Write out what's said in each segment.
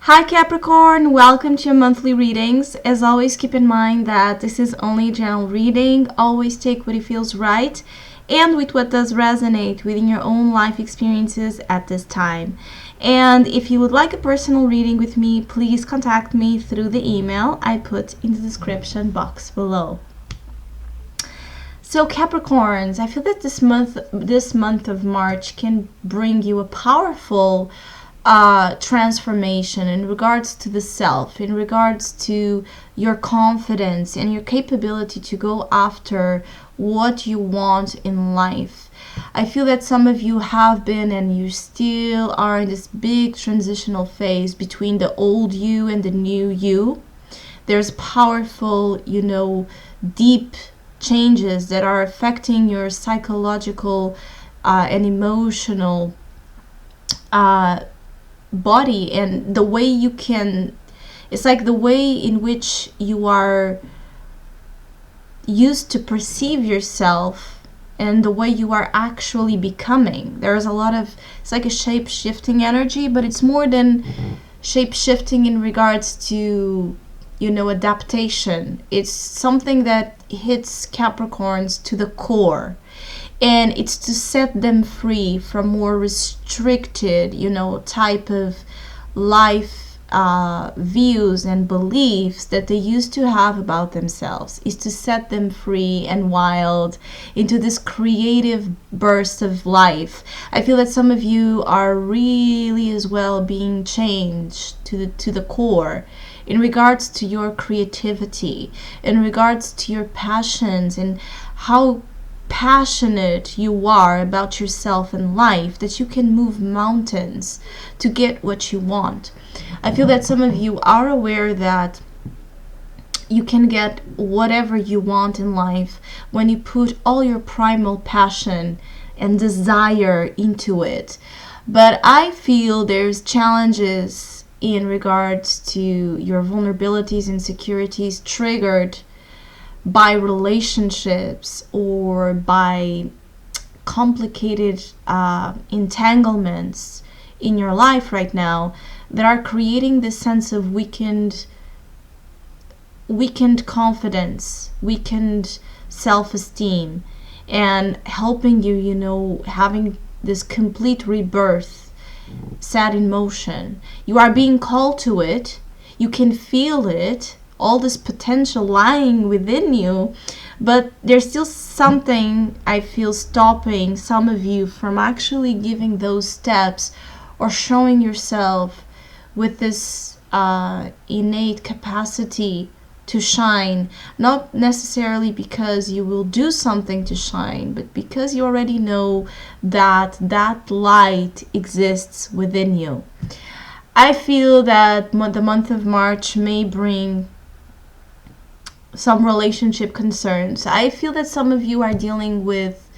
Hi Capricorn, welcome to your monthly readings. As always, keep in mind that this is only a general reading. Always take what it feels right and with what does resonate within your own life experiences at this time. And if you would like a personal reading with me, please contact me through the email I put in the description box below. So Capricorns, I feel that this month of March can bring you a powerful transformation in regards to the self, in regards to your confidence and your capability to go after what you want in life. I feel that some of you have been and you still are in this big transitional phase between the old you and the new you. There's powerful, deep changes that are affecting your psychological and emotional body, and the way you can, it's like the way in which you are used to perceive yourself and the way you are actually becoming. There's a lot of, it's like a shape-shifting energy, but it's more than shape-shifting in regards to adaptation. It's something that hits Capricorns to the core, and it's to set them free from more restricted type of life views and beliefs that they used to have about themselves. Is to set them free and wild into this creative burst of life. I feel that some of you are really as well being changed to the core in regards to your creativity, in regards to your passions, and how passionate you are about yourself and life, that you can move mountains to get what you want. I feel that some of you are aware that you can get whatever you want in life when you put all your primal passion and desire into it. But I feel there's challenges in regards to your vulnerabilities, insecurities triggered by relationships or by complicated entanglements in your life right now that are creating this sense of weakened confidence, weakened self-esteem, and helping you, having this complete rebirth set in motion. You are being called to it. You can feel it, all this potential lying within you, but there's still something I feel stopping some of you from actually giving those steps or showing yourself with this innate capacity to shine, not necessarily because you will do something to shine, but because you already know that that light exists within you. I feel that the month of March may bring some relationship concerns. I feel that some of you are dealing with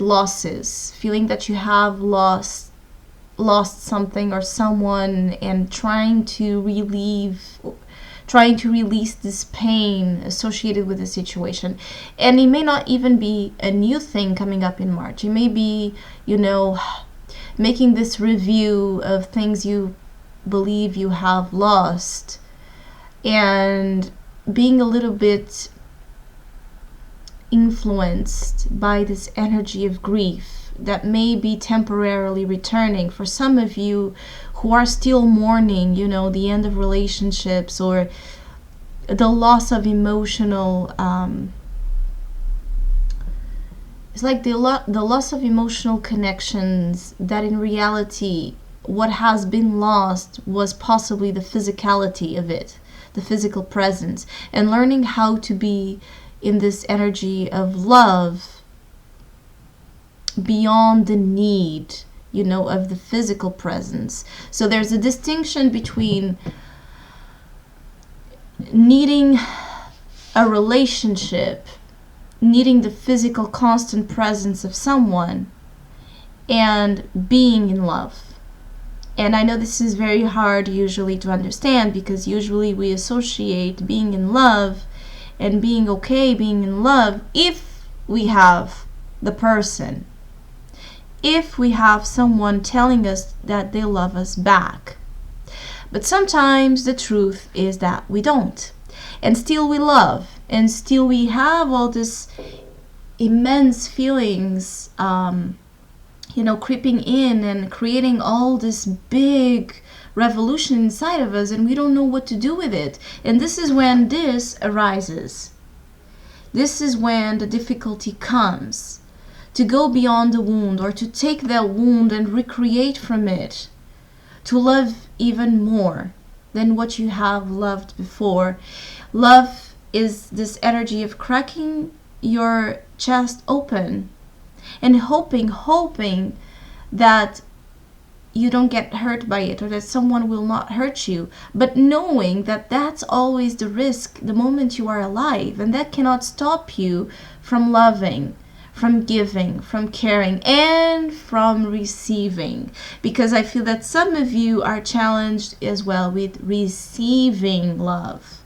losses, feeling that you have lost something or someone, and trying to release this pain associated with the situation. And it may not even be a new thing coming up in March. It may be, making this review of things you believe you have lost and being a little bit influenced by this energy of grief that may be temporarily returning for some of you who are still mourning, the end of relationships or the loss of emotional, it's like the loss of emotional connections, that in reality what has been lost was possibly the physicality of it, the physical presence, and learning how to be in this energy of love beyond the need, of the physical presence. So there's a distinction between needing a relationship, needing the physical constant presence of someone, and being in love. And I know this is very hard usually to understand, because usually we associate being in love and being okay being in love if we have the person if we have someone telling us that they love us back. But sometimes the truth is that we don't. And still we love. And still we have all this immense feelings, creeping in and creating all this big revolution inside of us, and we don't know what to do with it. And this is when this arises. This is when the difficulty comes. To go beyond the wound, or to take that wound and recreate from it. To love even more than what you have loved before. Love is this energy of cracking your chest open and hoping that you don't get hurt by it, or that someone will not hurt you, but knowing that that's always the risk the moment you are alive, and that cannot stop you from loving, from giving, from caring, and from receiving. Because I feel that some of you are challenged as well with receiving love.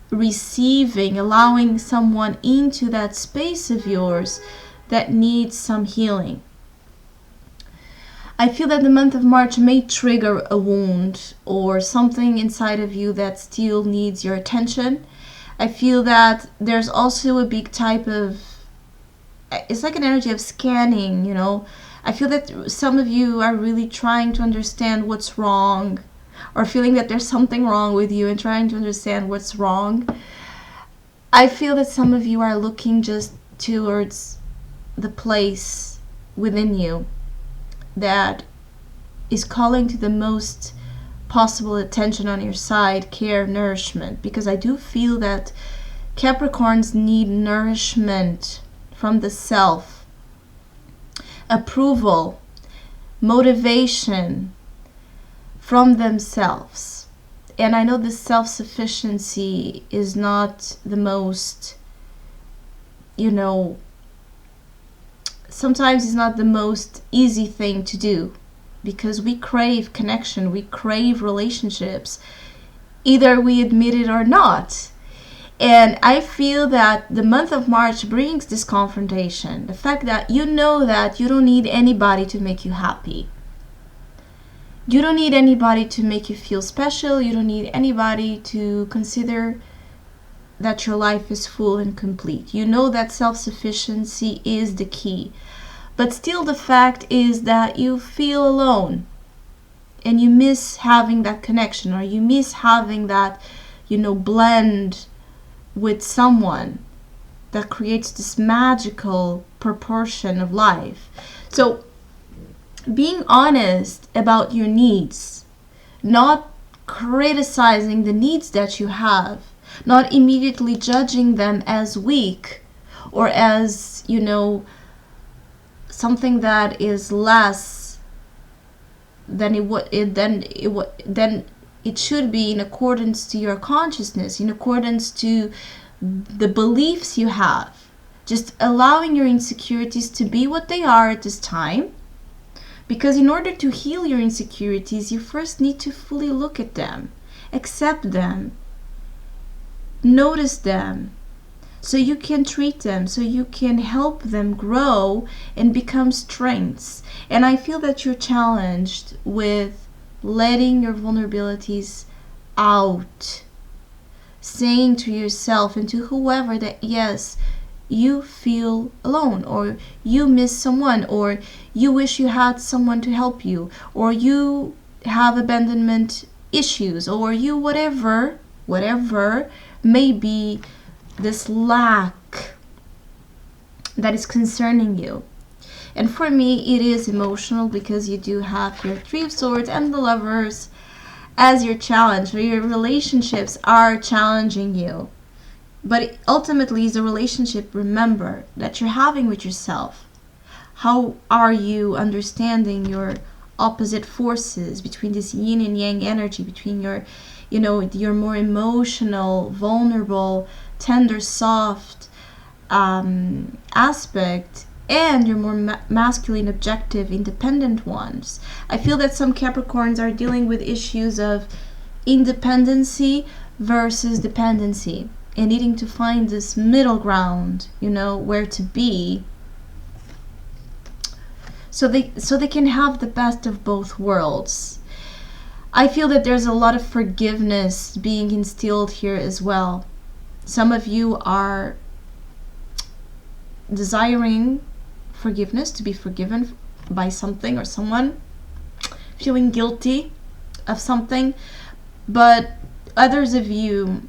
Receiving, allowing someone into that space of yours that needs some healing. I feel that the month of March may trigger a wound or something inside of you that still needs your attention. I feel that there's also a big type of, it's like an energy of scanning, I feel that some of you are really trying to understand what's wrong, or feeling that there's something wrong with you and trying to understand what's wrong. I feel that some of you are looking just towards the place within you that is calling to the most possible attention on your side, care, nourishment. Because I do feel that Capricorns need nourishment from the self, approval, motivation from themselves. And I know this self-sufficiency is not the most, sometimes it's not the most easy thing to do, because we crave connection, we crave relationships, either we admit it or not. And I feel that the month of March brings this confrontation. The fact that you know that you don't need anybody to make you happy. You don't need anybody to make you feel special. You don't need anybody to consider that your life is full and complete. You know that self-sufficiency is the key. But still the fact is that you feel alone. And you miss having that connection, or you miss having that, blend with someone that creates this magical proportion of life. So being honest about your needs, not criticizing the needs that you have, not immediately judging them as weak or as, something that is less than it should be, in accordance to your consciousness, in accordance to the beliefs you have. Just allowing your insecurities to be what they are at this time. Because in order to heal your insecurities, you first need to fully look at them, accept them, notice them, so you can treat them, so you can help them grow and become strengths. And I feel that you're challenged with letting your vulnerabilities out, saying to yourself and to whoever that yes, you feel alone, or you miss someone, or you wish you had someone to help you, or you have abandonment issues, or you whatever may be this lack that is concerning you. And for me, it is emotional, because you do have your Three of Swords and the Lovers as your challenge, or your relationships are challenging you. But ultimately, it's a relationship, remember, that you're having with yourself. How are you understanding your opposite forces between this yin and yang energy, between your, your more emotional, vulnerable, tender, soft aspect, and your more masculine, objective, independent ones? I feel that some Capricorns are dealing with issues of independency versus dependency, and needing to find this middle ground, where to be. so they can have the best of both worlds. I feel that there's a lot of forgiveness being instilled here as well. Some of you are desiring forgiveness, to be forgiven by something or someone, feeling guilty of something, but others of you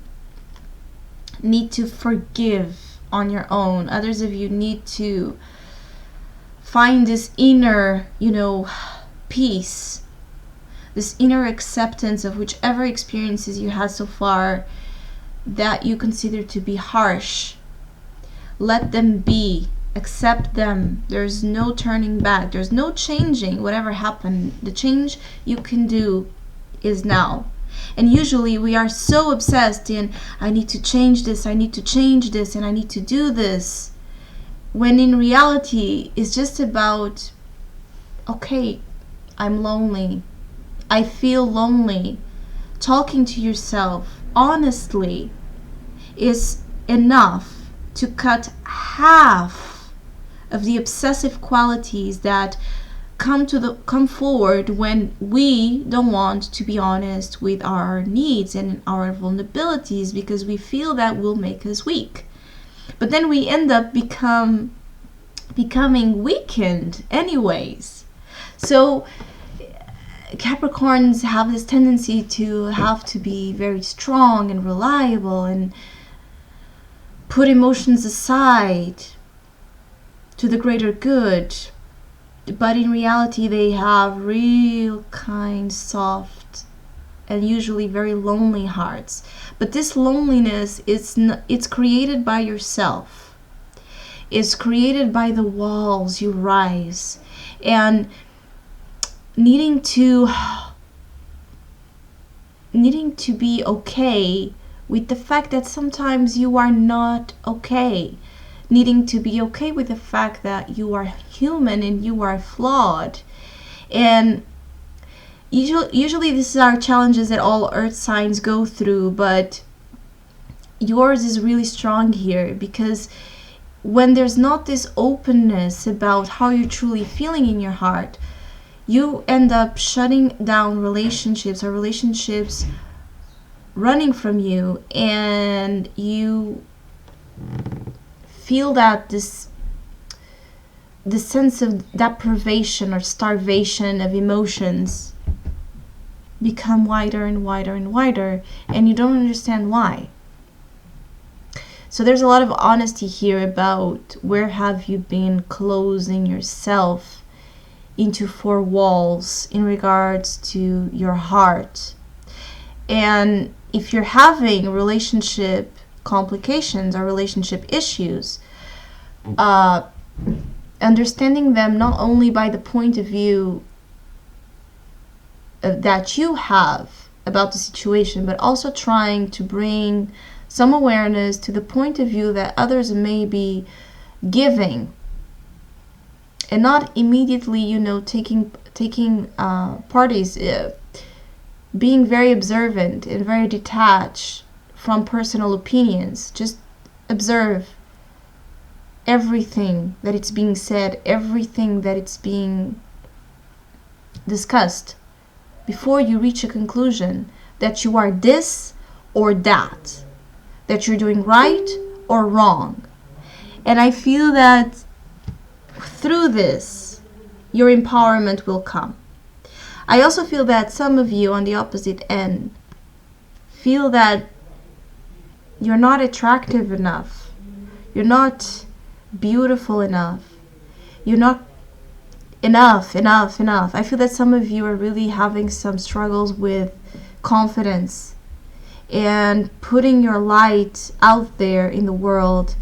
need to forgive on your own. Others of you need to find this inner, peace, this inner acceptance of whichever experiences you had so far that you consider to be harsh. Let them be. Accept them. There's no turning back. There's no changing whatever happened. The change you can do is now. And usually we are so obsessed in, I need to change this, I need to change this, and I need to do this. When in reality, it's just about, okay, I'm lonely. I feel lonely. Talking to yourself honestly is enough to cut half of the obsessive qualities that come forward when we don't want to be honest with our needs and our vulnerabilities, because we feel that will make us weak. But then we end up becoming weakened anyways. So Capricorns have this tendency to have to be very strong and reliable and put emotions aside to the greater good. But in reality, they have real kind, soft, and usually very lonely hearts. But this loneliness it's created by yourself. It's created by the walls you rise, and needing to be okay with the fact that sometimes you are not okay. Needing to be okay with the fact that you are human and you are flawed. And usually these are challenges that all earth signs go through, but yours is really strong here, because when there's not this openness about how you're truly feeling in your heart, you end up shutting down relationships, or relationships running from you, and you feel that the sense of deprivation or starvation of emotions become wider and wider and wider, and you don't understand why. So there's a lot of honesty here about where have you been closing yourself into four walls in regards to your heart. And if you're having relationship complications or relationship issues, understanding them not only by the point of view that you have about the situation, but also trying to bring some awareness to the point of view that others may be giving, and not immediately taking parties, being very observant and very detached from personal opinions. Just observe everything that it's being said, everything that it's being discussed, before you reach a conclusion that you are this or that you're doing right or wrong. And I feel that through this, your empowerment will come. I also feel that some of you on the opposite end feel that you're not attractive enough, you're not beautiful enough, you're not enough. I feel that some of you are really having some struggles with confidence and putting your light out there in the world,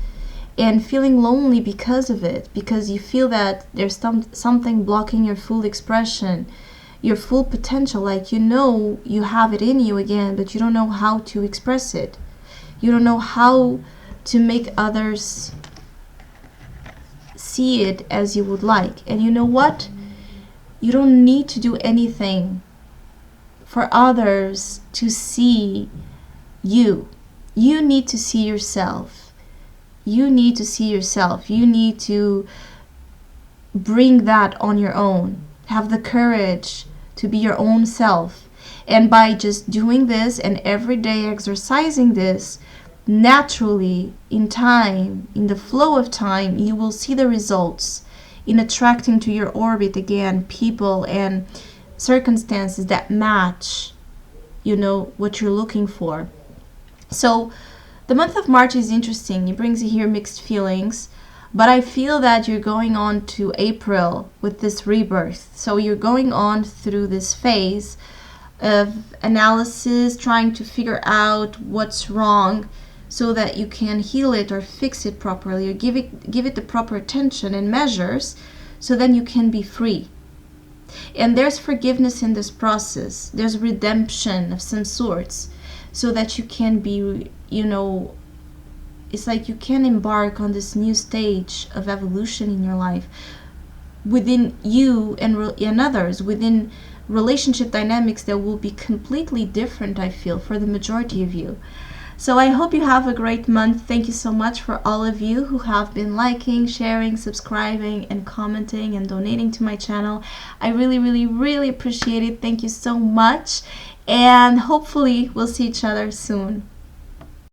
and feeling lonely because of it, because you feel that there's something blocking your full expression, your full potential. Like, you have it in you again, but you don't know how to express it. You don't know how to make others see it as you would like. And you know what? You don't need to do anything for others to see you. You need to see yourself. You need to see yourself. You need to bring that on your own. Have the courage to be your own self. And by just doing this and every day exercising this, naturally, in time, in the flow of time, you will see the results in attracting to your orbit again people and circumstances that match, what you're looking for. So the month of March is interesting. It brings you here mixed feelings. But I feel that you're going on to April with this rebirth. So you're going on through this phase of analysis, trying to figure out what's wrong so that you can heal it or fix it properly or give it the proper attention and measures so then you can be free. And there's forgiveness in this process. There's redemption of some sorts so that you can be, it's like you can embark on this new stage of evolution in your life within you and others, within relationship dynamics that will be completely different, I feel, for the majority of you. So I hope you have a great month. Thank you so much for all of you who have been liking, sharing, subscribing, and commenting and donating to my channel. I really, really, really appreciate it. Thank you so much. And hopefully we'll see each other soon.